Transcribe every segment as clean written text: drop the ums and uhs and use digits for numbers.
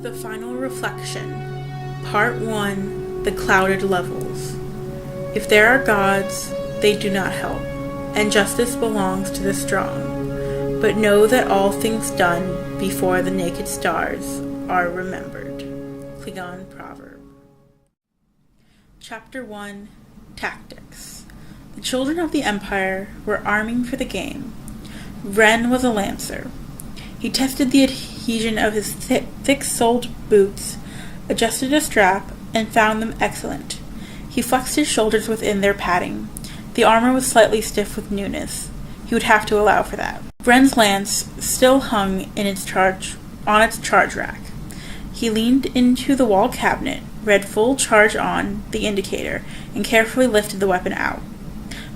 The Final Reflection, Part 1, The Clouded Levels. If there are gods, they do not help, and justice belongs to the strong. But know that all things done before the naked stars are remembered. Klingon Proverb. Chapter 1, Tactics. The children of the Empire were arming for the game. Wren was a lancer. He tested the adhesion of his thick-soled boots, adjusted a strap, and found them excellent. He flexed his shoulders within their padding. The armor was slightly stiff with newness. He would have to allow for that. Wren's lance still hung on its charge rack. He leaned into the wall cabinet, read full charge on the indicator, and carefully lifted the weapon out.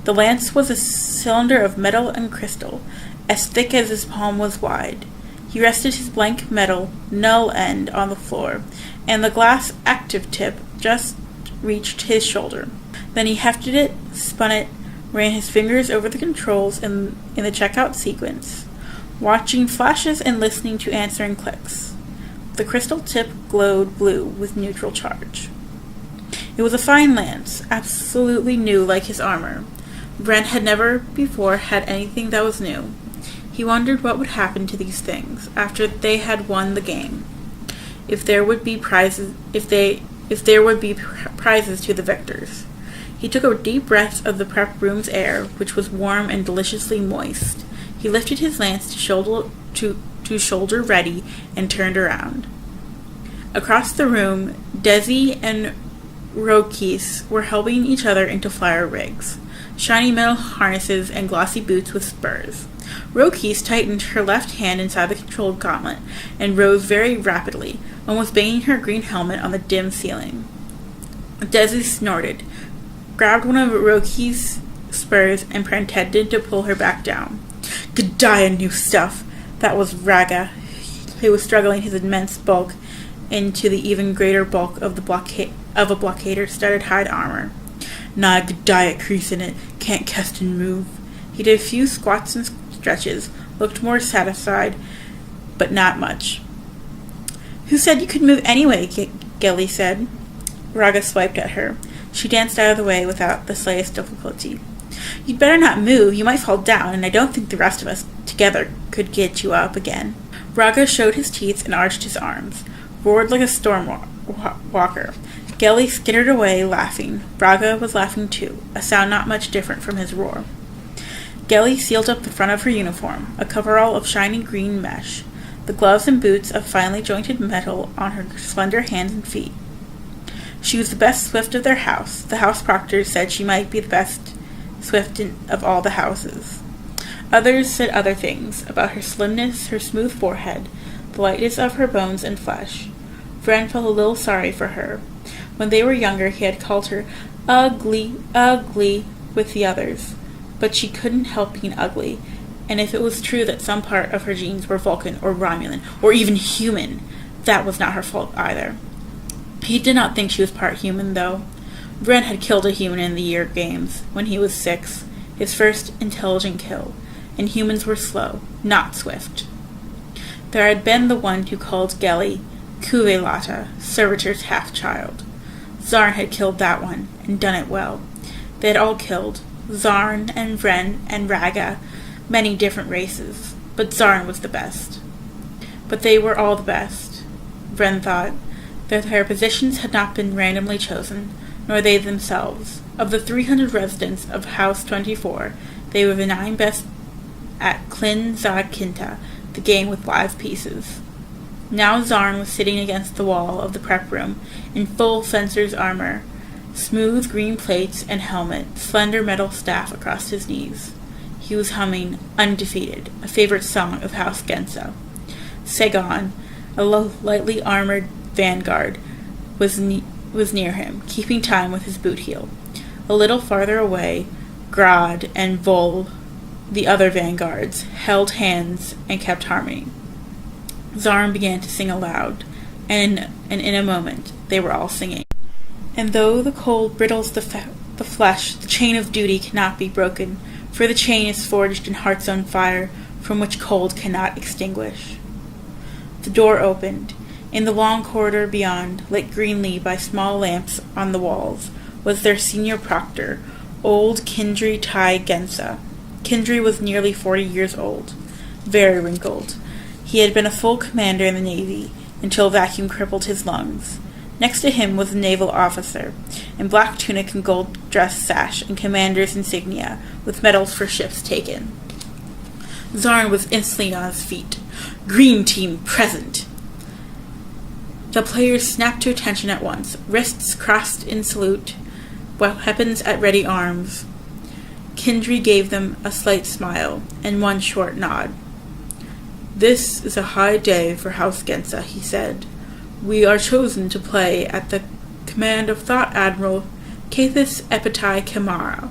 The lance was a cylinder of metal and crystal, as thick as his palm was wide. He rested his blank metal null end on the floor, and the glass active tip just reached his shoulder. Then he hefted it, spun it, ran his fingers over the controls in the checkout sequence, watching flashes and listening to answering clicks. The crystal tip glowed blue with neutral charge. It was a fine lance, absolutely new like his armor. Wren had never before had anything that was new. He wondered what would happen to these things after they had won the game. If there would be prizes to the victors. He took a deep breath of the prep room's air, which was warm and deliciously moist. He lifted his lance to shoulder ready and turned around. Across the room, Desi and Rokis were helping each other into flyer rigs, shiny metal harnesses and glossy boots with spurs. Rokis tightened her left hand inside the control gauntlet and rose very rapidly, almost banging her green helmet on the dim ceiling. Desi snorted, grabbed one of Rokis' spurs, and pretended to pull her back down. G'daya, new stuff! That was Raga, who was struggling his immense bulk into the even greater bulk of a blockader-studded hide armor. Nah, G'daya crease in it, can't cast and move. He did a few squats and stretches, looked more satisfied, but not much. Who said you could move anyway? Gelly said. Raga swiped at her. She danced out of the way without the slightest difficulty. You'd better not move, you might fall down, and I don't think the rest of us together could get you up again. Raga showed his teeth and arched his arms, roared like a storm walker. Gelly skittered away, laughing. Raga was laughing too, a sound not much different from his roar. Gelly sealed up the front of her uniform, a coverall of shiny green mesh, the gloves and boots of finely jointed metal on her slender hands and feet. She was the best Swift of their house. The house proctors said she might be the best Swift of all the houses. Others said other things, about her slimness, her smooth forehead, the lightness of her bones and flesh. Wren felt a little sorry for her. When they were younger, he had called her ugly, ugly with the others. But she couldn't help being ugly, and if it was true that some part of her genes were Vulcan or Romulan, or even human, that was not her fault either. He did not think she was part human, though. Wren had killed a human in the year games, when he was 6, his first intelligent kill, and humans were slow, not swift. There had been the one who called Gelly Kuvelata, Servitor's half-child. Zarn had killed that one, and done it well. They had all killed, Zarn and Wren and Raga, many different races, but Zarn was the best. But they were all the best, Wren thought. Their positions had not been randomly chosen, nor they themselves. Of the 300 residents of House 24, they were the 9 best at Klin Zod Kinta, the game with live pieces. Now Zarn was sitting against the wall of the prep room, in full fencer's armor, smooth green plates and helmet, slender metal staff across his knees. He was humming Undefeated, a favorite song of House Genso. Segon, a lightly armored vanguard, was near him, keeping time with his boot heel. A little farther away, Grod and Vol, the other vanguards, held hands and kept harmony. Zarn began to sing aloud, and in a moment they were all singing. And though the cold brittles the flesh, the chain of duty cannot be broken, for the chain is forged in heart's own fire, from which cold cannot extinguish. The door opened, In the long corridor beyond, lit greenly by small lamps on the walls, was their senior proctor, old Kindry Tai Gensa. Kindry was nearly 40 years old, very wrinkled. He had been a full commander in the Navy until vacuum crippled his lungs. Next to him was a naval officer, in black tunic and gold dress sash and commander's insignia, with medals for ships taken. Zarn was instantly on his feet. "Green team present!" The players snapped to attention at once, wrists crossed in salute, weapons at ready arms. Kindry gave them a slight smile and one short nod. "This is a high day for House Gensa," he said. "We are chosen to play at the command of Thought Admiral Cathis Epitai Kamara."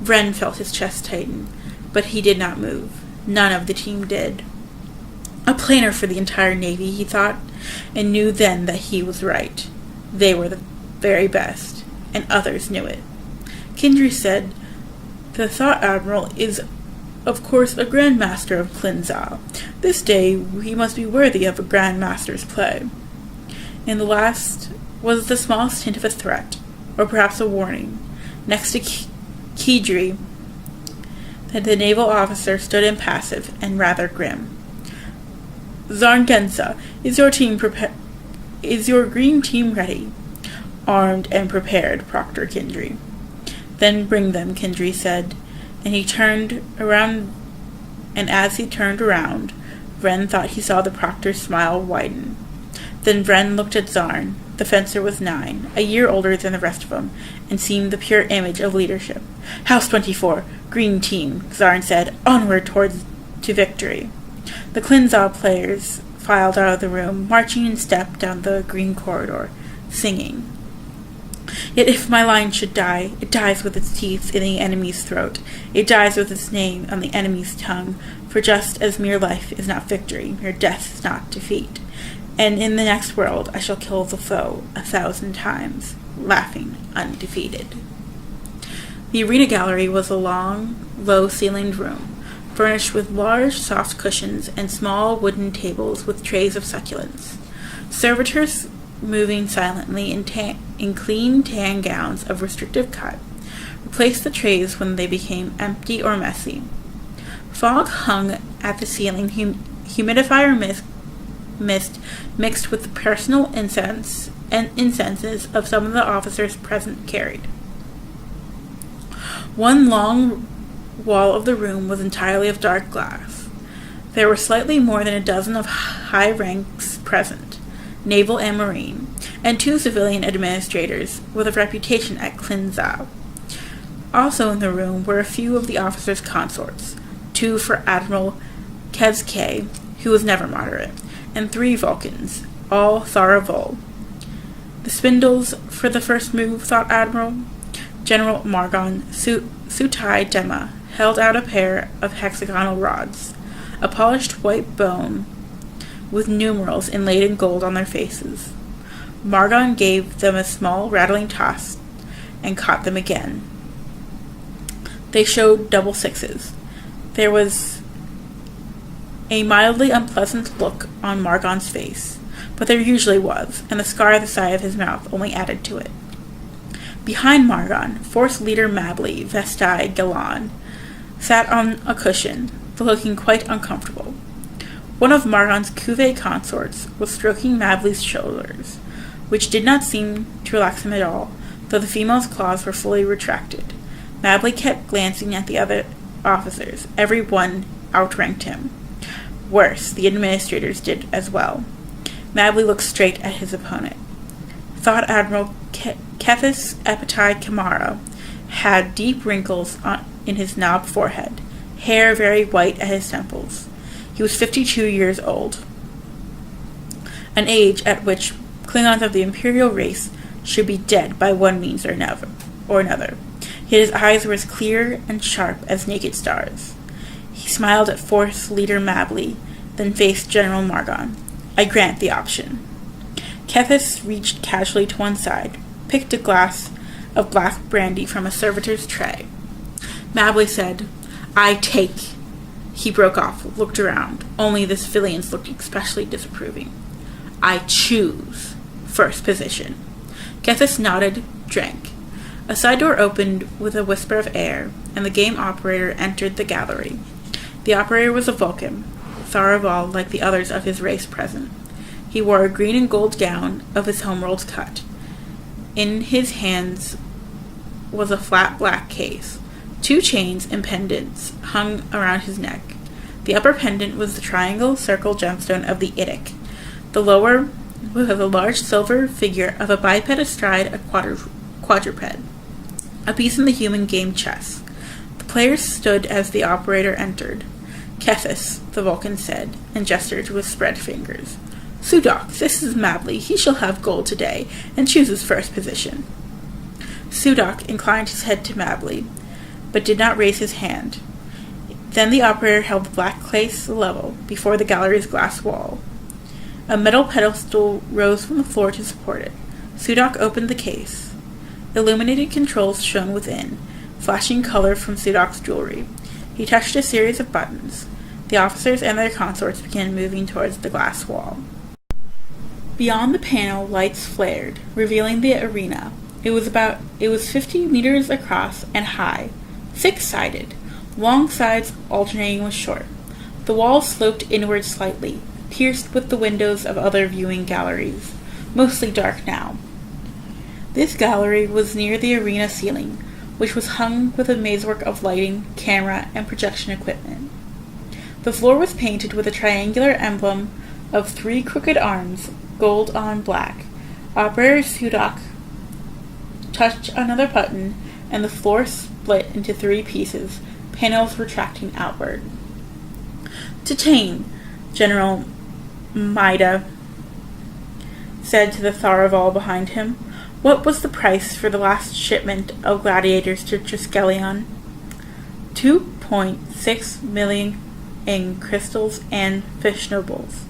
Vren felt his chest tighten, but he did not move. None of the team did. A planer for the entire Navy, he thought, and knew then that he was right. They were the very best, and others knew it. Kindry said, "The Thought Admiral is, of course, a Grand Master of Klinzal. This day he must be worthy of a Grand Master's play." And the last was the smallest hint of a threat, or perhaps a warning. Next to Kidri, the naval officer stood impassive and rather grim. "Zarn Gensa, is your green team ready?" "Armed and prepared, Proctor Kindry." "Then bring them," Kindry said, and he turned around, and as he turned around, Vren thought he saw the proctor's smile widen. Then Vren looked at Zarn. The fencer was 9, a year older than the rest of them, and seemed the pure image of leadership. "House 24, green team," Zarn said, "onward to victory." The Klinzal players filed out of the room, marching in step down the green corridor, singing. "Yet if my line should die, it dies with its teeth in the enemy's throat. It dies with its name on the enemy's tongue. For just as mere life is not victory, mere death is not defeat. And in the next world I shall kill the foe 1,000 times, laughing undefeated." The arena gallery was a long, low-ceilinged room, furnished with large, soft cushions and small wooden tables with trays of succulents. Servitors moving silently in clean tan gowns of restrictive cut, replaced the trays when they became empty or messy. Fog hung at the ceiling, humidifier mist mixed with the personal incenses of some of the officers present carried. One long wall of the room was entirely of dark glass. There were slightly more than a dozen of high ranks present, naval and marine, and 2 civilian administrators with a reputation at Klinzal. Also in the room were a few of the officers' consorts, 2 for Admiral Kezke, who was never moderate, and 3 Vulcans, all Tharavol. The spindles for the first move, thought Admiral. General Margon Sutai Dema held out a pair of hexagonal rods, a polished white bone with numerals inlaid in gold on their faces. Margon gave them a small rattling toss and caught them again. They showed double 6s. There was a mildly unpleasant look on Margon's face, but there usually was, and the scar at the side of his mouth only added to it. Behind Margon, Force Leader Mably Vestai Galan sat on a cushion, looking quite uncomfortable. One of Margon's Cuvée consorts was stroking Mably's shoulders, which did not seem to relax him at all, though the female's claws were fully retracted. Mably kept glancing at the other officers. Every one outranked him. Worse, the administrators did as well. Mably looked straight at his opponent. Thought Admiral Kethis Epitai Kamara had deep wrinkles in his knobbed forehead, hair very white at his temples. He was 52 years old, an age at which Klingons of the imperial race should be dead by one means or another. Yet his eyes were as clear and sharp as naked stars. He smiled at Force Leader Mably, then faced General Margon. "I grant the option." Kethis reached casually to one side, picked a glass of black brandy from a servitor's tray. Mably said, "I take." He broke off, looked around. Only the civilians looked especially disapproving. I choose first position. Kethis nodded, drank. A side door opened with a whisper of air, and the game operator entered the gallery. The operator was a Vulcan, Tharaval like the others of his race present. He wore a green and gold gown of his homeworld's cut. In his hands was a flat black case. 2 chains and pendants hung around his neck. The upper pendant was the triangle circle gemstone of the Idic. The lower was a large silver figure of a biped astride a quadruped, a piece in the human game chess. The players stood as the operator entered. Kethis, the Vulcan said, and gestured with spread fingers. Sudak, this is Mabley. He shall have gold today, and chooses first position. Sudak inclined his head to Mabley, but did not raise his hand. Then the operator held the black case level before the gallery's glass wall. A metal pedestal rose from the floor to support it. Sudak opened the case. Illuminated controls shone within, flashing color from Sudak's jewelry. He touched a series of buttons. The officers and their consorts began moving towards the glass wall. Beyond the panel, lights flared, revealing the arena. It was 50 meters across and high, 6-sided, long sides alternating with short. The walls sloped inward slightly, pierced with the windows of other viewing galleries, mostly dark now. This gallery was near the arena ceiling, which was hung with a mazework of lighting, camera, and projection equipment. The floor was painted with a triangular emblem of 3 crooked arms, gold on black. Operator Sudak touched another button, and the floor split into 3 pieces, panels retracting outward. Detain, General Maida said to the Tharaval behind him. What was the price for the last shipment of gladiators to Triskelion? 2.6 million in crystals and fish nobles,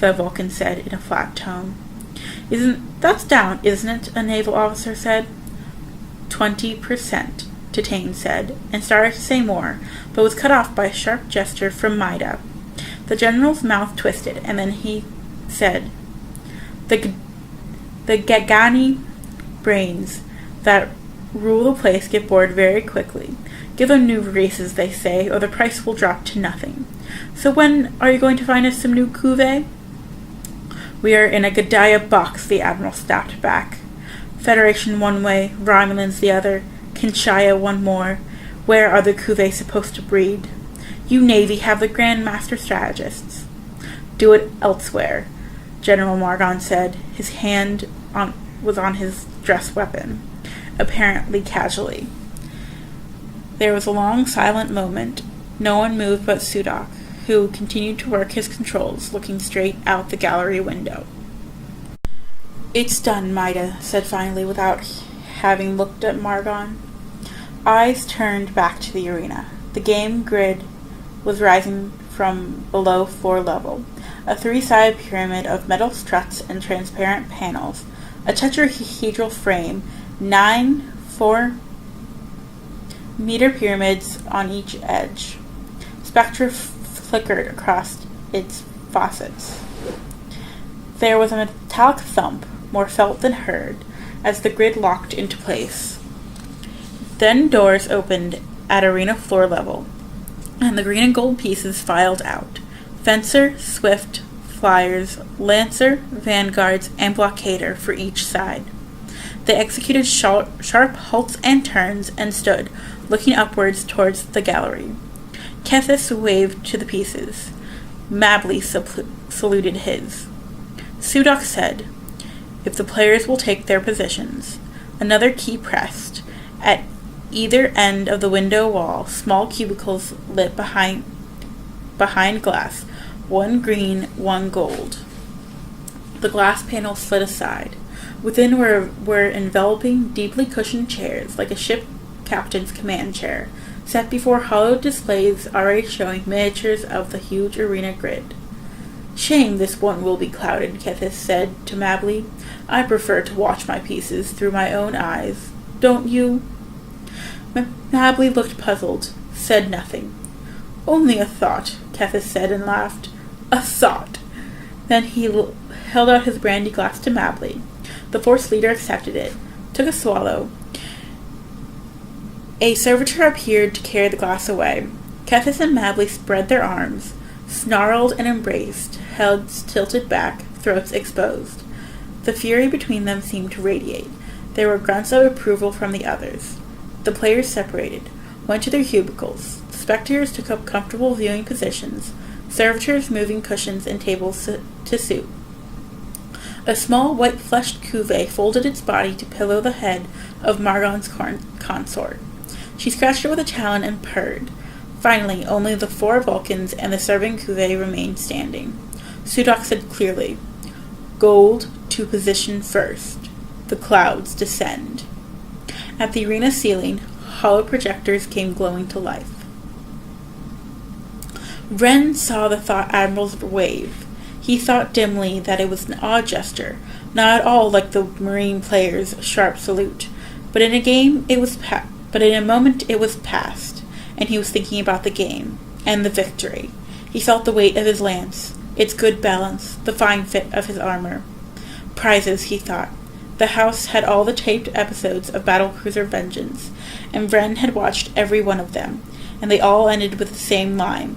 the Vulcan said in a flat tone. That's down, isn't it? A naval officer said. 20%, Detain said, and started to say more, but was cut off by a sharp gesture from Maida. The general's mouth twisted, and then he said, The Gagani brains that rule the place get bored very quickly. Give them new races, they say, or the price will drop to nothing. So when are you going to find us some new cuvee? We are in a Gadaya box, the admiral snapped back. Federation one way, Romulans the other, Kinshaya one more. Where are the cuvee supposed to breed? You Navy have the Grand Master Strategists. Do it elsewhere, General Margon said. His hand was on his dress weapon, apparently casually. There was a long, silent moment. No one moved but Sudak, who continued to work his controls, looking straight out the gallery window. It's done, Maida said finally, without having looked at Margon. Eyes turned back to the arena. The game grid was rising from below floor level, a 3-sided pyramid of metal struts and transparent panels, a tetrahedral frame, 9 4-meter pyramids on each edge. Spectra flickered across its facets. There was a metallic thump, more felt than heard, as the grid locked into place. Then doors opened at arena floor level, and the green and gold pieces filed out. Fencer, Swift, Flyers, Lancer, Vanguards, and Blockader for each side. They executed sharp halts and turns and stood, looking upwards towards the gallery. Kethis waved to the pieces. Mabley saluted his. Sudak said, If the players will take their positions. Another key pressed. At either end of the window wall, small cubicles lit behind glass, 1 green, 1 gold. The glass panel slid aside. Within were enveloping, deeply cushioned chairs, like a ship captain's command chair, set before hollowed displays already showing miniatures of the huge arena grid. Shame this one will be clouded, Kethis said to Mabley. I prefer to watch my pieces through my own eyes. Don't you? Mabley looked puzzled, said nothing. Only a thought, Kethis said and laughed. A thought. Then he held out his brandy glass to Mabley. The Force leader accepted it, took a swallow. A servitor appeared to carry the glass away. Kethis and Mabley spread their arms, snarled and embraced, heads tilted back, throats exposed. The fury between them seemed to radiate. There were grunts of approval from the others. The players separated, went to their cubicles. The spectators took up comfortable viewing positions, servitors moving cushions and tables to suit. A small white-fleshed cuvee folded its body to pillow the head of Margon's consort. She scratched it with a talon and purred. Finally, only the 4 Vulcans and the serving cuvee remained standing. Sudak said clearly, "Gold to position first. The clouds descend." At the arena ceiling, hollow projectors came glowing to life. Wren saw the Thought Admiral's wave. He thought dimly that it was an odd gesture, not at all like the Marine player's sharp salute. But in a moment it was past, and he was thinking about the game, and the victory. He felt the weight of his lance, its good balance, the fine fit of his armor. Prizes, he thought. The house had all the taped episodes of Battlecruiser Vengeance, and Wren had watched every one of them, and they all ended with the same line.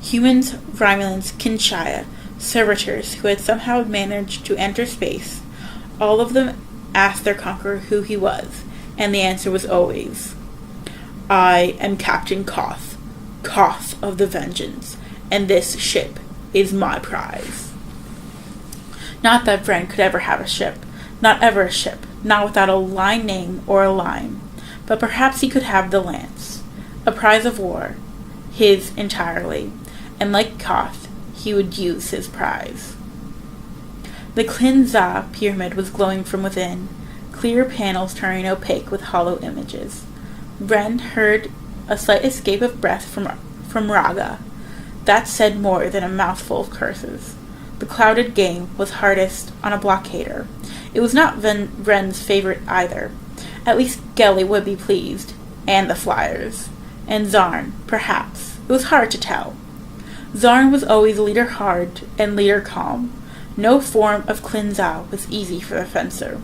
Humans, Romulans, Kinshaya, servitors who had somehow managed to enter space, all of them asked their conqueror who he was, and the answer was always, "I am Captain Koth, Koth of the Vengeance, and this ship is my prize." Not that Wren could ever have a ship, not ever a ship, not without a line name or a line, but perhaps he could have the lance, a prize of war, his entirely, and like Koth, he would use his prize. The Klin-Za pyramid was glowing from within, clear panels turning opaque with hollow images. Wren heard a slight escape of breath from Raga. That said more than a mouthful of curses. The clouded game was hardest on a blockader. It was not Wren's favorite either. At least Gelly would be pleased, and the flyers. And Zarn, perhaps. It was hard to tell. Zarn was always leader hard and leader calm. No form of Klin-Za was easy for the fencer.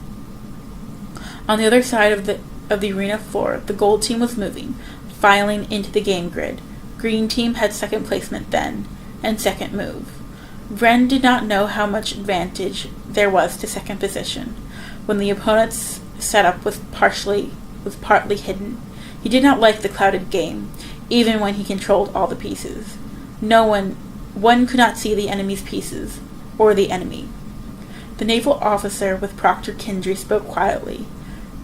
On the other side of the arena floor, the gold team was moving, filing into the game grid. Green team had second placement then, and second move. Wren did not know how much advantage there was to second position, when the opponent's setup was partly hidden. He did not like the clouded game, even when he controlled all the pieces. One could not see the enemy's pieces, or the enemy. The naval officer with Proctor Kindry spoke quietly.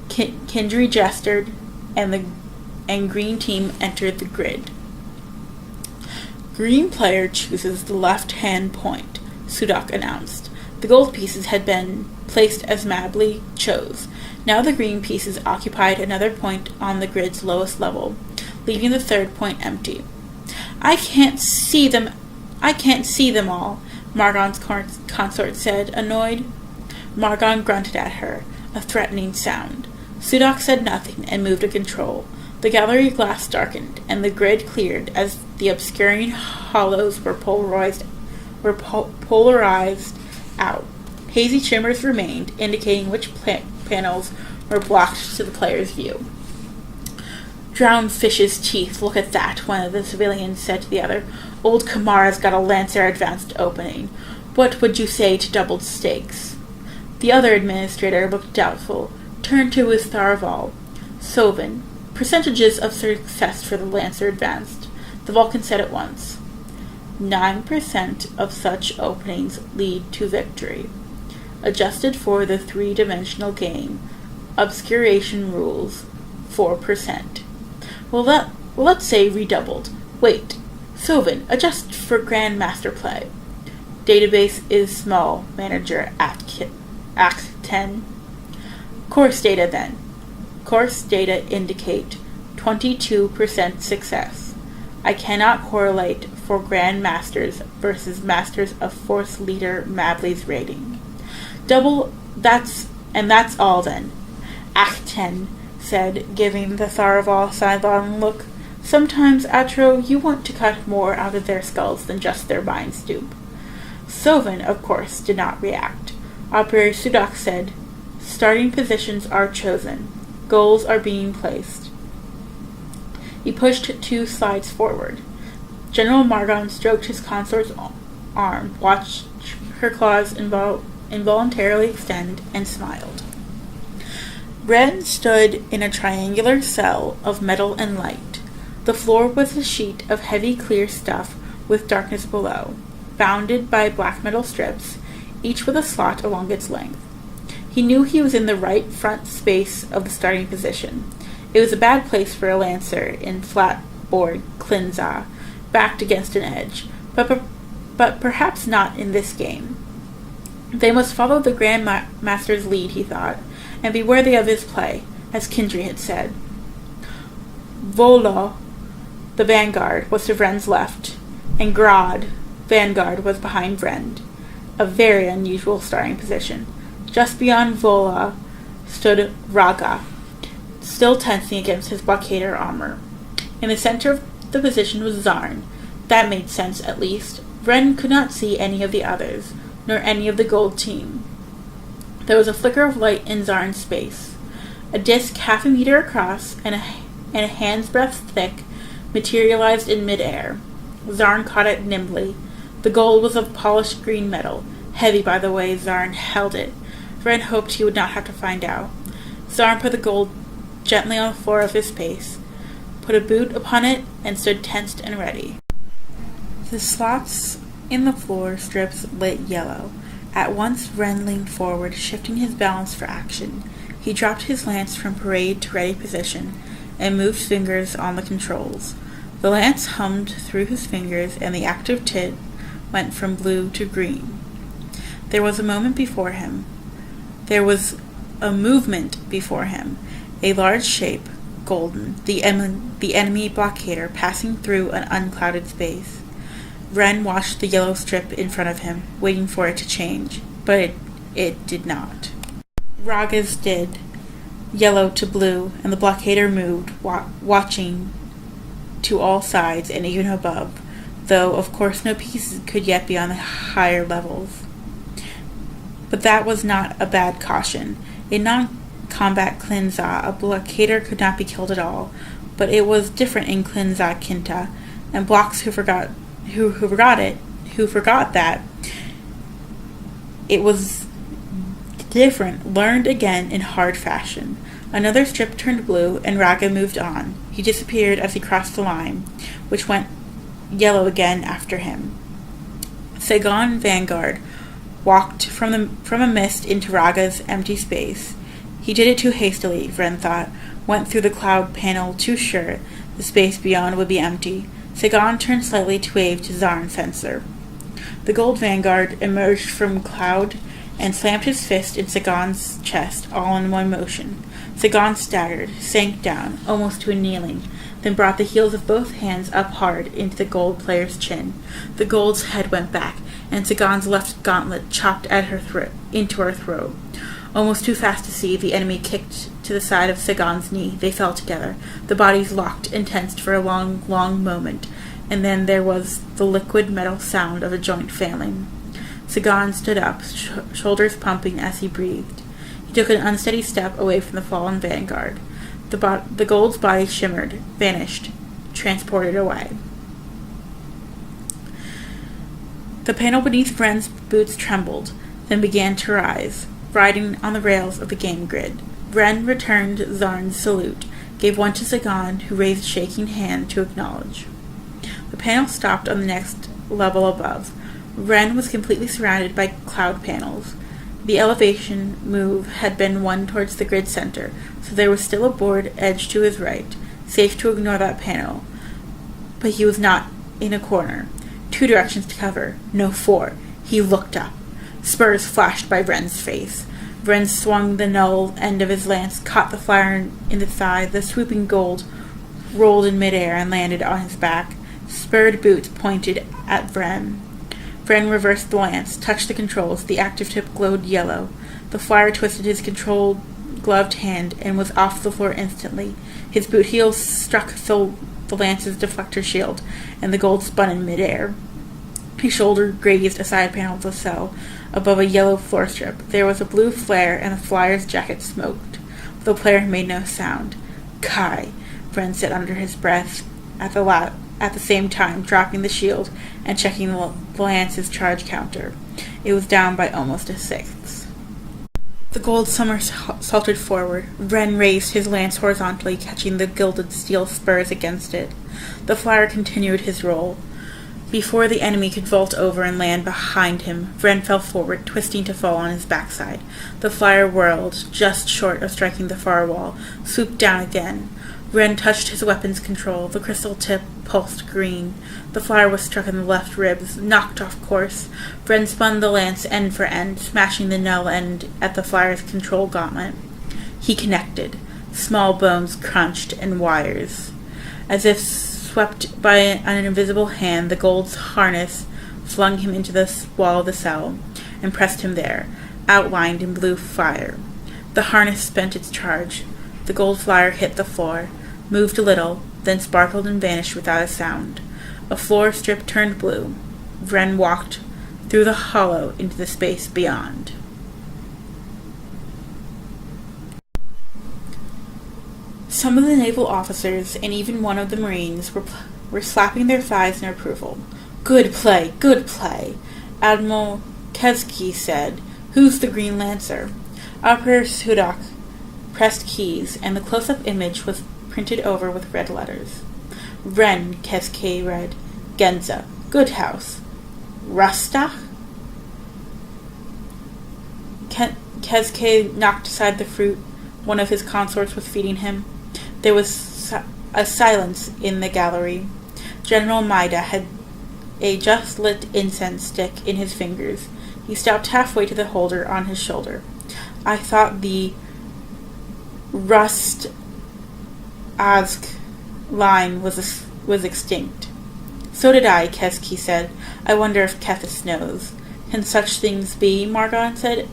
Kindry gestured, and green team entered the grid. Green player chooses the left-hand point, Sudak announced. The gold pieces had been placed as Mabley chose. Now the green pieces occupied another point on the grid's lowest level, leaving the third point empty. I can't see them all, Margon's consort said, annoyed. Margon grunted at her, a threatening sound. Sudak said nothing and moved to control. The gallery glass darkened, and the grid cleared as the obscuring hollows were polarized out. Hazy shimmers remained, indicating which panels were blocked to the player's view. "Drowned fish's teeth, look at that," one of the civilians said to the other. "Old Kamara's got a Lancer advanced opening. What would you say to doubled stakes?" The other administrator looked doubtful, turned to his Tharaval. "Sovin, percentages of success for the Lancer advanced." The Vulcan said at once. 9% of such openings lead to victory. Adjusted for the 3-dimensional game, obscuration rules, 4%. Well, let's say redoubled. Wait, Sovin, adjust for Grand Master play. Database is small, Manager Act 10. Course data then. Course data indicate 22% success. I cannot correlate for Grand Masters versus Masters of Force Leader Mabley's rating. That's all then. Act 10 said, giving the Tharaval sidelong look. Sometimes, Atro, you want to cut more out of their skulls than just their minds do. Sovin, of course, did not react. Operator Sudak said, "Starting positions are chosen. Goals are being placed." He pushed 2 slides forward. General Margon stroked his consort's arm, watched her claws involuntarily extend, and smiled. Ren stood in a triangular cell of metal and light. The floor was a sheet of heavy clear stuff with darkness below, bounded by black metal strips, each with a slot along its length. He knew he was in the right front space of the starting position. It was a bad place for a lancer in flat-board Klinza, backed against an edge, but perhaps not in this game. They must follow the Grand Master's lead, he thought, and be worthy of his play, as Kindry had said. Volo, the vanguard, was to Vren's left, and Grad, vanguard, was behind Vren, a very unusual starting position. Just beyond Vola stood Raga, still tensing against his blockader armor. In the center of the position was Zarn. That made sense, at least. Vren could not see any of the others, nor any of the gold team. There was a flicker of light in Zarn's space. A disk half a meter across and a hand's breadth thick materialized in midair. Zarn caught it nimbly. The gold was of polished green metal, heavy by the way Zarn held it. Vren hoped he would not have to find out. Zarn put the gold gently on the floor of his space, put a boot upon it, and stood tensed and ready. The slots in the floor strips lit yellow. At once Vren leaned forward, shifting his balance for action. He dropped his lance from parade to ready position, and moved fingers on the controls. The lance hummed through his fingers, and the active tint went from blue to green. There was a movement before him. A large shape, golden, the enemy blockader, passing through an unclouded space. Vren watched the yellow strip in front of him, waiting for it to change, but it did not. Raga's did, yellow to blue, and the blockader moved, watching to all sides and even above, though of course no pieces could yet be on the higher levels. But that was not a bad caution. In non-combat Klinza, a blockader could not be killed at all, but it was different in Klinza Kinta, and blocks who forgot that it was different learned again in hard fashion. Another strip turned blue, and Raga moved on. He disappeared as he crossed the line, which went yellow again after him. Sagan Vanguard walked from a mist into Raga's empty space. He did it too hastily, Vren thought, went through the cloud panel too sure the space beyond would be empty. Sagan turned slightly to wave to Zarn's sensor. The gold vanguard emerged from cloud and slammed his fist in Sagan's chest, all in one motion. Sagan staggered, sank down, almost to a kneeling, then brought the heels of both hands up hard into the gold player's chin. The gold's head went back, and Sagan's left gauntlet chopped at into her throat. Almost too fast to see, the enemy kicked to the side of Sagan's knee. They fell together. The bodies locked and tensed for a long, long moment, and then there was the liquid metal sound of a joint failing. Sagan stood up, shoulders pumping as he breathed. He took an unsteady step away from the fallen vanguard. The gold's body shimmered, vanished, transported away. The panel beneath Vren's boots trembled, then began to rise, riding on the rails of the game grid. Vren returned Zarn's salute, gave one to Sagan, who raised a shaking hand to acknowledge. The panel stopped on the next level above. Vren was completely surrounded by cloud panels. The elevation move had been one towards the grid center, so there was still a board edge to his right, safe to ignore that panel. But he was not in a corner. 2 directions to cover, no 4. He looked up. Spurs flashed by Vren's face. Vren swung the null end of his lance, caught the flyer in the thigh. The swooping gold rolled in midair and landed on his back. Spurred boots pointed at Vren. Vren reversed the lance, touched the controls. The active tip glowed yellow. The flyer twisted his controlled, gloved hand and was off the floor instantly. His boot heels struck the lance's deflector shield, and the gold spun in midair. His shoulder grazed a side panel of the cell above a yellow floor strip. There was a blue flare, and the flyer's jacket smoked. The player made no sound. "Kai," Bren said under his breath, at the same time dropping the shield and checking the lance's charge counter. It was down by almost a sixth. The gold somersaulted forward. Bren raised his lance horizontally, catching the gilded steel spurs against it. The flyer continued his roll. Before the enemy could vault over and land behind him, Bren fell forward, twisting to fall on his backside. The flyer whirled, just short of striking the far wall, swooped down again. Bren touched his weapon's control. The crystal tip pulsed green. The flyer was struck in the left ribs, knocked off course. Bren spun the lance end for end, smashing the null end at the flyer's control gauntlet. He connected. Small bones crunched and wires. As if swept by an invisible hand, the gold's harness flung him into the wall of the cell and pressed him there, outlined in blue fire. The harness spent its charge. The gold flyer hit the floor, moved a little, then sparkled and vanished without a sound. A floor strip turned blue. Bren walked through the hollow into the space beyond. Some of the naval officers and even one of the Marines were slapping their thighs in approval. "Good play, good play," Admiral Kezki said. "Who's the Green Lancer?" Operator Sudak pressed keys, and the close-up image was printed over with red letters. "Ren," Kezki read. "Genza. Good house. Rustach?" Kezki knocked aside the fruit one of his consorts was feeding him. There was a silence in the gallery. General Maida had a just-lit incense stick in his fingers. He stopped halfway to the holder on his shoulder. "I thought the Rust Azk line was extinct." "So did I," Kezki said. "I wonder if Kethis knows." "Can such things be?" Margon said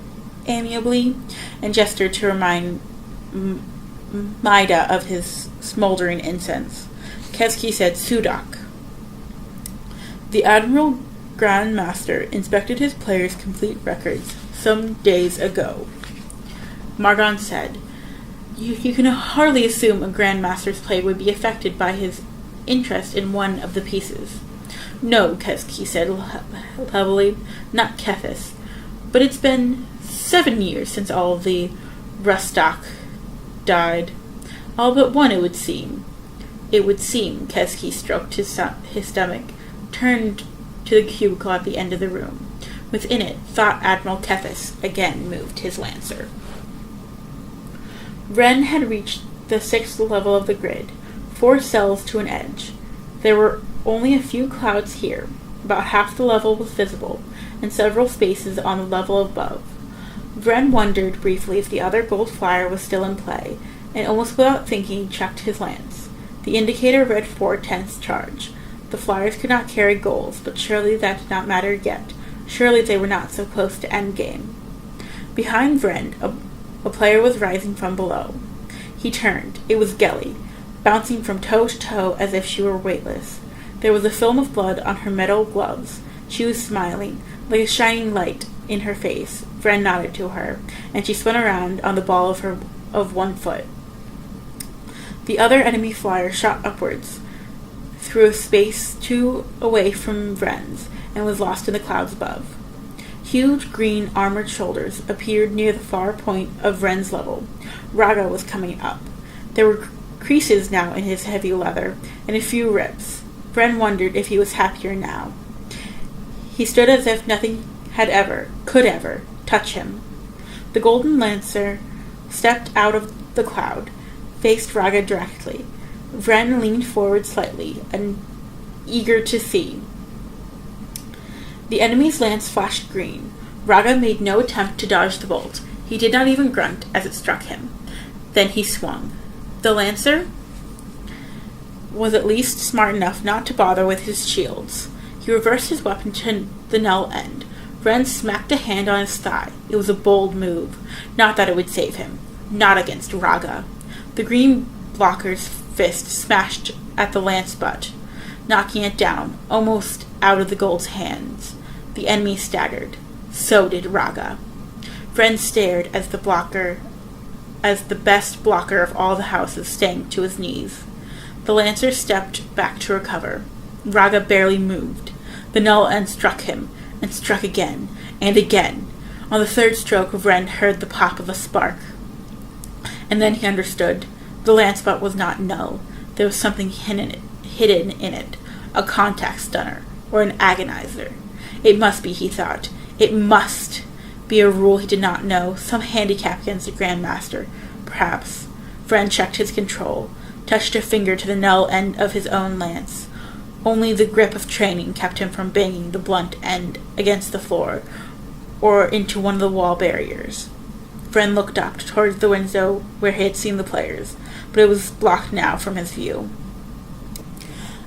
amiably, and gestured to remind Maida of his smoldering incense. Kezki said, "Sudak." The Admiral Grand Master inspected his players' complete records some days ago. Margon said, You can hardly assume a Grand Master's play would be affected by his interest in one of the pieces." "No," Kezki said heavily, "not Kethis. But it's been 7 years since all of the Rustak died. All but one, it would seem." "It would seem," Kezki stroked his stomach, turned to the cubicle at the end of the room. Within it, thought Admiral Kethis again moved his lancer. Bren had reached the 6th level of the grid, 4 cells to an edge. There were only a few clouds here. About half the level was visible, and several spaces on the level above. Bren wondered briefly if the other gold flyer was still in play, and almost without thinking checked his lance. The indicator read 4/10 charge. The flyers could not carry goals, but surely that did not matter yet. Surely they were not so close to endgame. Behind Bren, a player was rising from below. He turned. It was Gelly, bouncing from toe to toe as if she were weightless. There was a film of blood on her metal gloves. She was smiling, like a shining light in her face. Bren nodded to her, and she spun around on the ball of one foot. The other enemy flyer shot upwards through a space 2 away from Bren's, and was lost in the clouds above. Huge green armored shoulders appeared near the far point of Ren's level. Raga was coming up. There were creases now in his heavy leather, and a few rips. Bren wondered if he was happier now. He stood as if nothing could ever, touch him. The golden lancer stepped out of the cloud, faced Raga directly. Bren leaned forward slightly, and eager to see. The enemy's lance flashed green. Raga made no attempt to dodge the bolt. He did not even grunt as it struck him. Then he swung. The lancer was at least smart enough not to bother with his shields. He reversed his weapon to the null end. Bren smacked a hand on his thigh. It was a bold move. Not that it would save him. Not against Raga. The green blocker's fist smashed at the lance butt. knocking it down, almost out of the gold's hands. The enemy staggered. So did Raga. Vren stared as the best blocker of all the houses sank to his knees. The lancer stepped back to recover. Raga barely moved. The null end struck him, and struck again, and again. On the third stroke, Vren heard the pop of a spark. And then he understood. The lance butt was not null. There was something hidden in it. A contact stunner, or an agonizer. It must be, he thought. It must be a rule he did not know, some handicap against the Grandmaster, perhaps. Vren checked his control, touched a finger to the null end of his own lance. Only the grip of training kept him from banging the blunt end against the floor, or into one of the wall barriers. Vren looked up towards the window where he had seen the players, but it was blocked now from his view.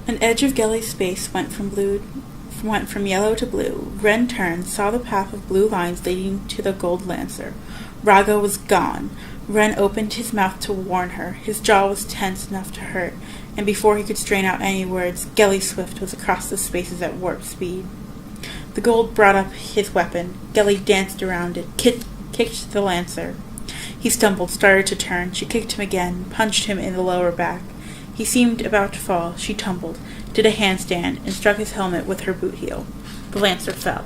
An edge of Gelly's space went from yellow to blue. Vren turned, saw the path of blue lines leading to the gold lancer. Raga was gone. Vren opened his mouth to warn her. His jaw was tense enough to hurt, and before he could strain out any words, Gelly Swift was across the spaces at warp speed. The gold brought up his weapon. Gelly danced around it, kicked the lancer. He stumbled, started to turn. She kicked him again, punched him in the lower back. He seemed about to fall. She tumbled, did a handstand, and struck his helmet with her boot heel. The lancer fell.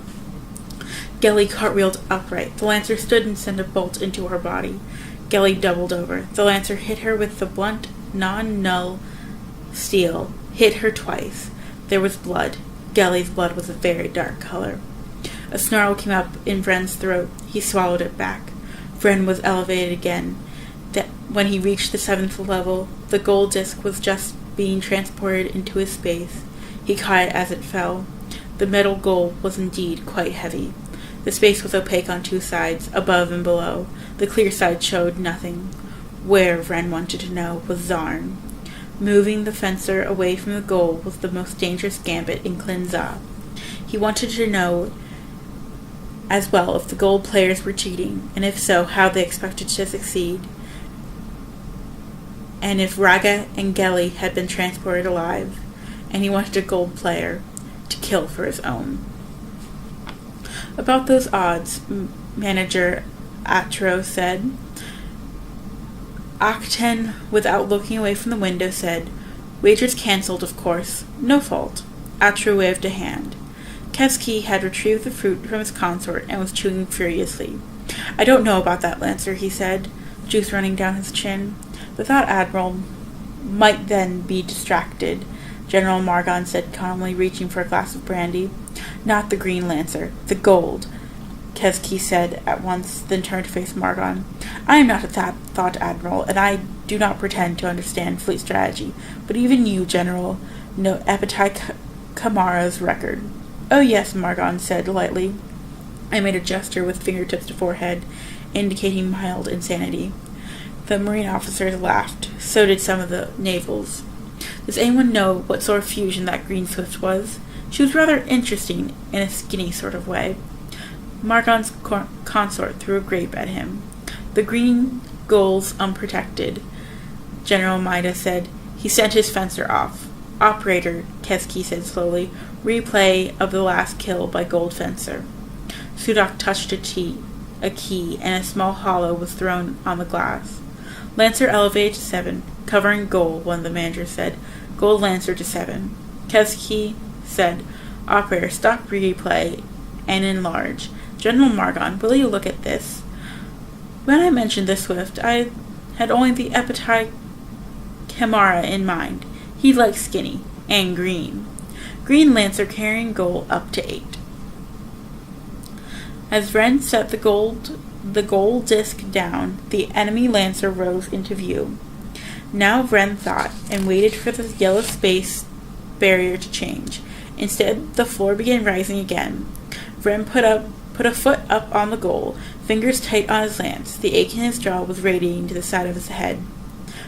Gelly cartwheeled upright. The lancer stood and sent a bolt into her body. Gelly doubled over. The lancer hit her with the blunt, non-null steel. Hit her twice. There was blood. Gelly's blood was a very dark color. A snarl came up in Vren's throat. He swallowed it back. Vren was elevated again. When he reached the 7th level, the gold disc was just being transported into his space. He caught it as it fell. The metal gold was indeed quite heavy. The space was opaque on two sides, above and below. The clear side showed nothing. Where, Vren wanted to know, was Zarn. Moving the fencer away from the goal was the most dangerous gambit in Klinza. He wanted to know as well if the gold players were cheating, and if so, how they expected to succeed, and if Raga and Gelly had been transported alive, and he wanted a gold player to kill for his own. About those odds, manager Atro said. Octen, without looking away from the window, said, "Wagers cancelled, of course. No fault." Atro waved a hand. Kevsky had retrieved the fruit from his consort and was chewing furiously. "I don't know about that, Lancer," he said, juice running down his chin. "The Thought Admiral might then be distracted," General Margon said calmly, reaching for a glass of brandy. "Not the green Lancer, the gold," Kevsky said at once, then turned to face Margon. "I am not a Thought Admiral, and I do not pretend to understand fleet strategy, but even you, General, know Epitai Kamara's record." "Oh yes," Margon said lightly. I made a gesture with fingertips to forehead, indicating mild insanity. The Marine officers laughed. So did some of the navals. Does anyone know what sort of fusion that Green Swift was? She was rather interesting, in a skinny sort of way. Margon's consort threw a grape at him. "The green goal's unprotected," General Maida said. "He sent his fencer off." "Operator," Kevsky said slowly, "replay of the last kill by Gold Fencer." Sudak touched a key, and a small hollow was thrown on the glass. "Lancer elevated to 7, covering goal," one of the managers said. "Gold Lancer to 7. Kevsky said, "Operator, stop replay and enlarge." "General Margon, will you look at this?" When I mentioned the Swift, I had only the Epitai Kamara in mind. He likes skinny and green. Green Lancer carrying goal up to 8. As Vren set the gold disc down, the enemy Lancer rose into view. Now Vren thought, and waited for the yellow space barrier to change. Instead, the floor began rising again. Vren put a foot up on the goal, fingers tight on his lance. The ache in his jaw was radiating to the side of his head.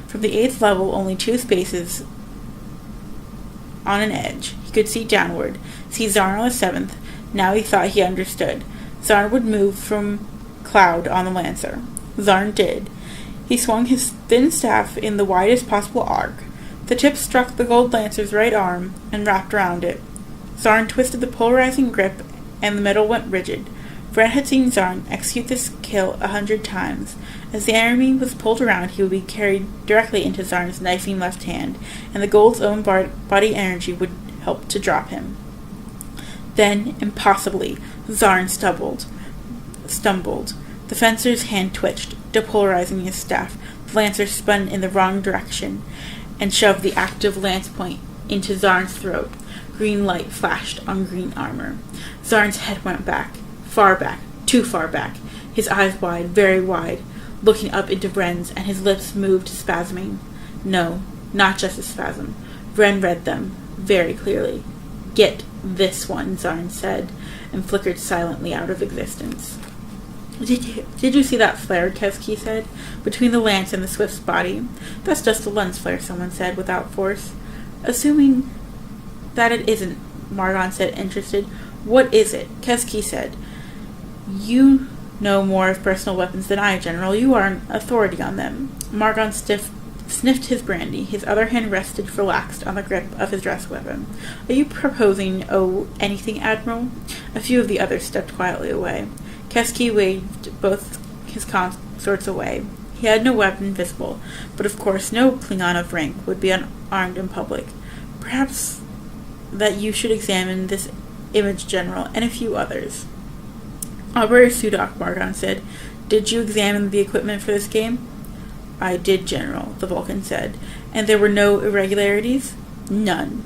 From the 8th level, only 2 spaces on an edge. He could see downward, see Zarn on the 7th. Now he thought he understood. Zarn would move from cloud on the Lancer. Zarn did. He swung his thin staff in the widest possible arc. The tip struck the Gold Lancer's right arm and wrapped around it. Zarn twisted the polarizing grip, and the metal went rigid. Vren had seen Zarn execute this kill 100 times. As the enemy was pulled around, he would be carried directly into Zarn's knifing left hand, and the Gold's own body energy would help to drop him. Then, impossibly, Zarn stumbled. The fencer's hand twitched, depolarizing his staff. The lancer spun in the wrong direction and shoved the active lance point into Zarn's throat. Green light flashed on green armor. Zarn's head went back, too far back, his eyes wide, very wide, looking up into Vren's, and his lips moved, spasming. No, not just a spasm. Vren read them, very clearly. "Get this one," Zarn said, and flickered silently out of existence. Did you see that flare?" Keski said, "between the lance and the Swift's body?" "That's just a lens flare," someone said, without force. "Assuming that it isn't," Margon said, interested. "What is it?" Keski said, "You know more of personal weapons than I, General. You are an authority on them." Margon sniffed his brandy. His other hand rested relaxed on the grip of his dress weapon. "Are you proposing, anything, Admiral?" A few of the others stepped quietly away. Keski waved both his consorts away. He had no weapon visible, but of course no Klingon of rank would be unarmed in public. "Perhaps that you should examine this image, General, and a few others." "Operator Sudok," Margon said, "did you examine the equipment for this game?" "I did, General," the Vulcan said. "And there were no irregularities?" "None."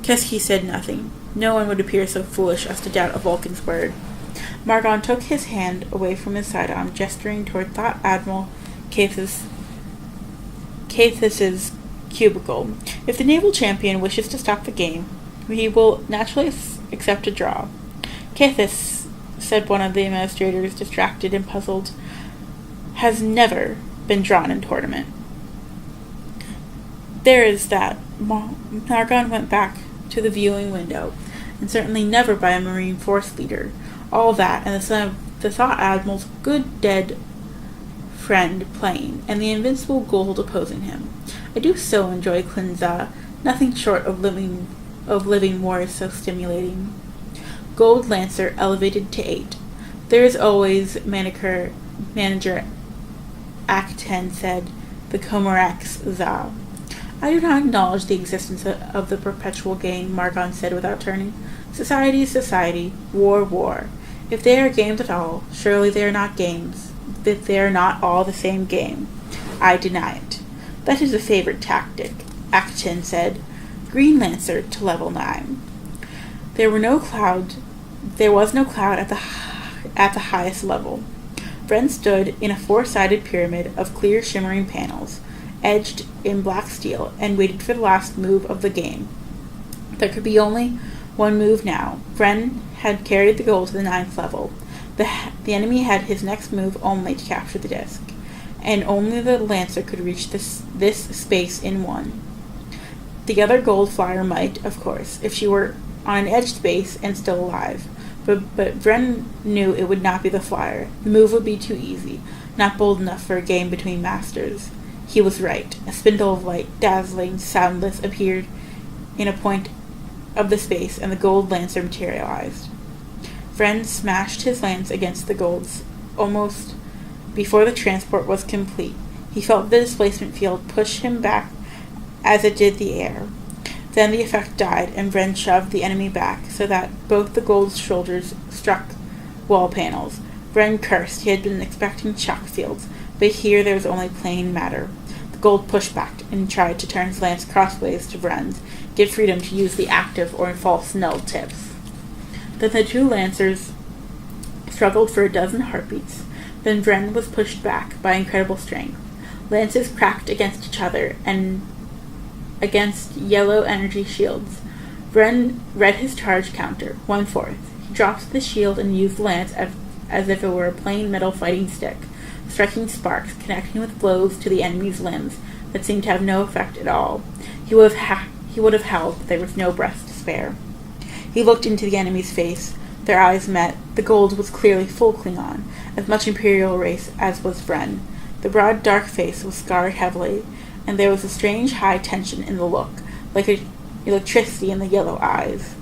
Keski said nothing. No one would appear so foolish as to doubt a Vulcan's word. Margon took his hand away from his sidearm, gesturing toward Thought Admiral Caithus's cubicle. "If the naval champion wishes to stop the game, he will naturally accept a draw." "Caithus," said one of the administrators, distracted and puzzled, "has never been drawn in tournament." "There is that." Margon went back to the viewing window, and certainly never by a Marine Force leader. All that, and the son of the Thought Admiral's good dead friend playing, and the invincible Gould opposing him. "I do so enjoy Klinza. Nothing short of living war is so stimulating." Gold Lancer elevated to 8. "There is always Manager Act 10 said, the Comorax Za." "I do not acknowledge the existence of the perpetual game," Margon said without turning. "Society is society, war, war. If they are games at all, surely they are not games. That they are not all the same game. I deny it." "That is a favorite tactic," Act 10 said. "Green Lancer to level 9. There was no cloud at the highest level. Vren stood in a 4-sided pyramid of clear shimmering panels, edged in black steel, and waited for the last move of the game. There could be only one move now. Vren had carried the goal to the 9th level. The enemy had his next move only to capture the disc, and only the Lancer could reach this space in one. The other gold flyer might, of course, if she were on an edged space and still alive. But Vren knew it would not be the flyer. The move would be too easy, not bold enough for a game between masters. He was right. A spindle of light, dazzling, soundless, appeared in a point of the space, and the Gold Lancer materialized. Vren smashed his lance against the Gold's almost before the transport was complete. He felt the displacement field push him back as it did the air. Then the effect died, and Vren shoved the enemy back, so that both the Gold's shoulders struck wall panels. Vren cursed. He had been expecting shock fields, but here there was only plain matter. The Gold pushed back and tried to turn his lance crossways to Vren's, give freedom to use the active or false null tips. Then the two Lancers struggled for a dozen heartbeats. Then Vren was pushed back by incredible strength. Lances cracked against each other and against yellow energy shields. Vren read his charge counter, 1/4. He dropped the shield and used the lance as if it were a plain metal fighting stick, striking sparks, connecting with blows to the enemy's limbs that seemed to have no effect at all. He would have howled, but there was no breath to spare. He looked into the enemy's face. Their eyes met. The Gold was clearly full Klingon, as much Imperial race as was Vren. The broad, dark face was scarred heavily, and there was a strange high tension in the look, like electricity in the yellow eyes.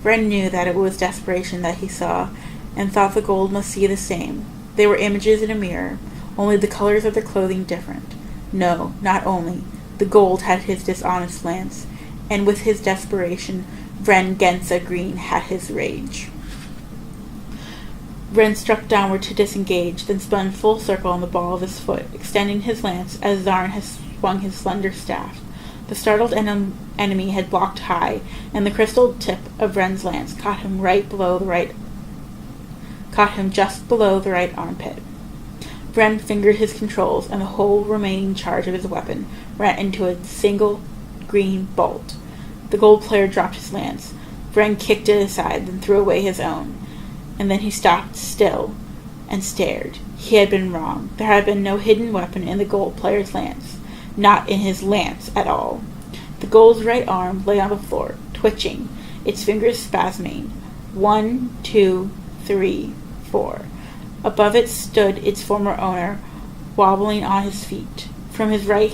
Wren knew that it was desperation that he saw, and thought the gold must see the same. They were images in a mirror, only the colors of their clothing different. No, not only. The gold had his dishonest lance, and with his desperation, Wren Gensa Green had his rage. Wren struck downward to disengage, then spun full circle on the ball of his foot, extending his lance as Zarn had swung his slender staff. The startled enemy had blocked high, and the crystal tip of Wren's lance caught him just below the right armpit. Wren fingered his controls, and the whole remaining charge of his weapon ran into a single green bolt. The gold player dropped his lance. Wren kicked it aside, then threw away his own. And then he stopped still and stared. He had been wrong. There had been no hidden weapon in the gold player's lance. Not in his lance at all. The gold's right arm lay on the floor, twitching, its fingers spasming. 1, 2, 3, 4. Above it stood its former owner, wobbling on his feet. From his right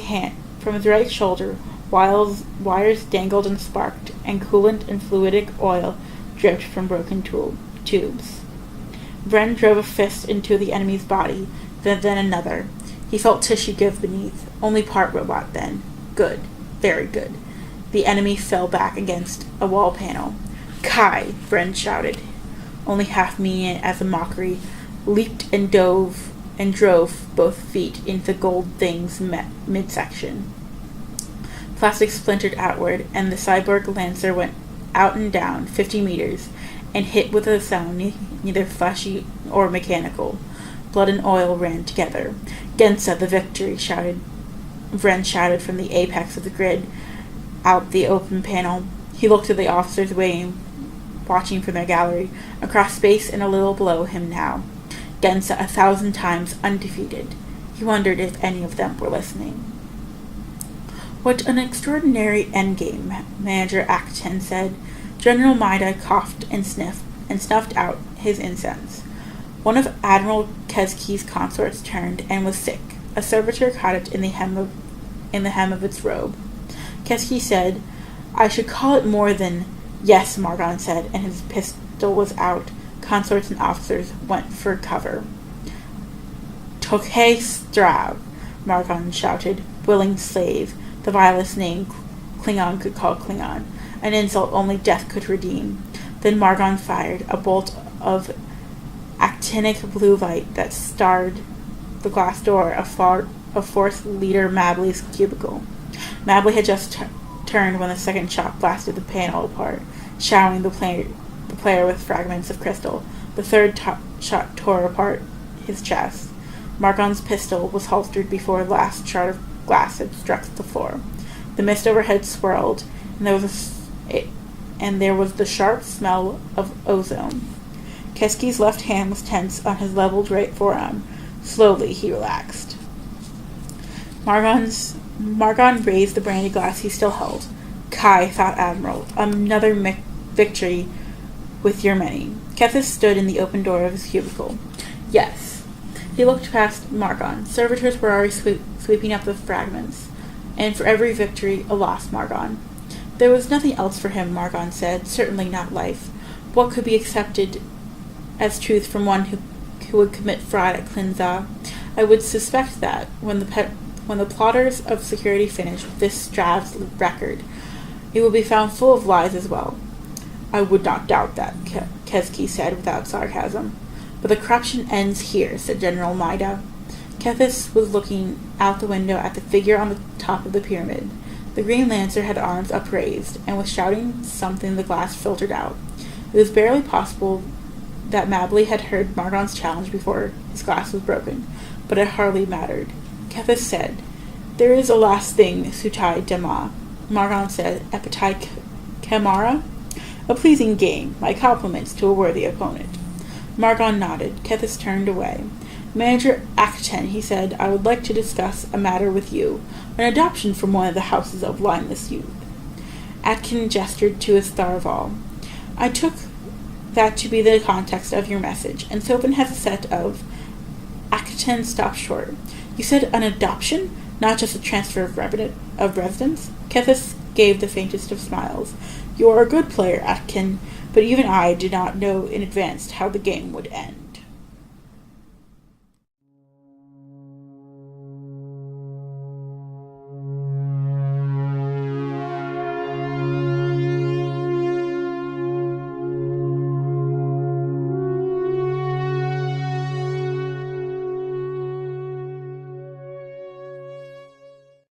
shoulder, wires dangled and sparked, and coolant and fluidic oil dripped from broken tubes. Wren drove a fist into the enemy's body, then another. He felt tissue give beneath. Only part robot then. Good. Very good. The enemy fell back against a wall panel. Kai! Wren shouted, only half meaning it as a mockery, leaped and drove both feet into the gold thing's midsection. Plastic splintered outward, and the cyborg lancer went out and down 50 meters, and hit with a sound neither fleshy or mechanical. Blood and oil ran together. Gensa, the victory, Wren shouted from the apex of the grid, out the open panel. He looked at the officers watching from their gallery, across space and a little below him now. Gensa 1,000 times undefeated. He wondered if any of them were listening. What an extraordinary endgame, Manager Act 10 said. General Maida coughed and snuffed out his incense. One of Admiral Kesky's consorts turned and was sick. A servitor caught it in the hem of its robe. Kesky said, I should call it more than... Yes, Margon said, and his pistol was out. Consorts and officers went for cover. Tokay Strav, Margon shouted, willing slave, the vilest name Klingon could call Klingon, an insult only death could redeem. Then Margon fired a bolt of actinic blue light that starred the glass door of Force Leader Mabley's cubicle. Mabley had just turned when the second shot blasted the panel apart, showering the player with fragments of crystal. The third shot tore apart his chest. Margon's pistol was holstered before the last shard of glass had struck the floor. The mist overhead swirled, and there was the sharp smell of ozone. Kesky's left hand was tense on his leveled right forearm. Slowly he relaxed. Margon raised the brandy glass he still held. Kai, thought Admiral, another victory with your many. Kethis stood in the open door of his cubicle. Yes. He looked past Margon. Servitors were already sweeping up the fragments, and for every victory, a loss, Margon. There was nothing else for him, Margon said, certainly not life. What could be accepted as truth from one who would commit fraud at Klinza? I would suspect that, when the plotters of security finish this Strav's record, it will be found full of lies as well. I would not doubt that, Kesky said without sarcasm. But the corruption ends here, said General Maida. Kethis was looking out the window at the figure on the top of the pyramid. The Green Lancer had arms upraised, and was shouting something the glass filtered out. It was barely possible that Mabley had heard Margon's challenge before his glass was broken, but it hardly mattered. Kethis said, There is a last thing, Sutai Dema. Margon said, Epitai Kamara? A pleasing game. My compliments to a worthy opponent. Margon nodded. Kethis turned away. Manager Acton, he said, I would like to discuss a matter with you. An adoption from one of the houses of lineless youth. Atkin gestured to his Tharval. I took that to be the context of your message, and Sopin has a set of... Acton stopped short. You said an adoption? not just a transfer of residence? Kethis gave the faintest of smiles. You are a good player, Atkin, but even I did not know in advance how the game would end.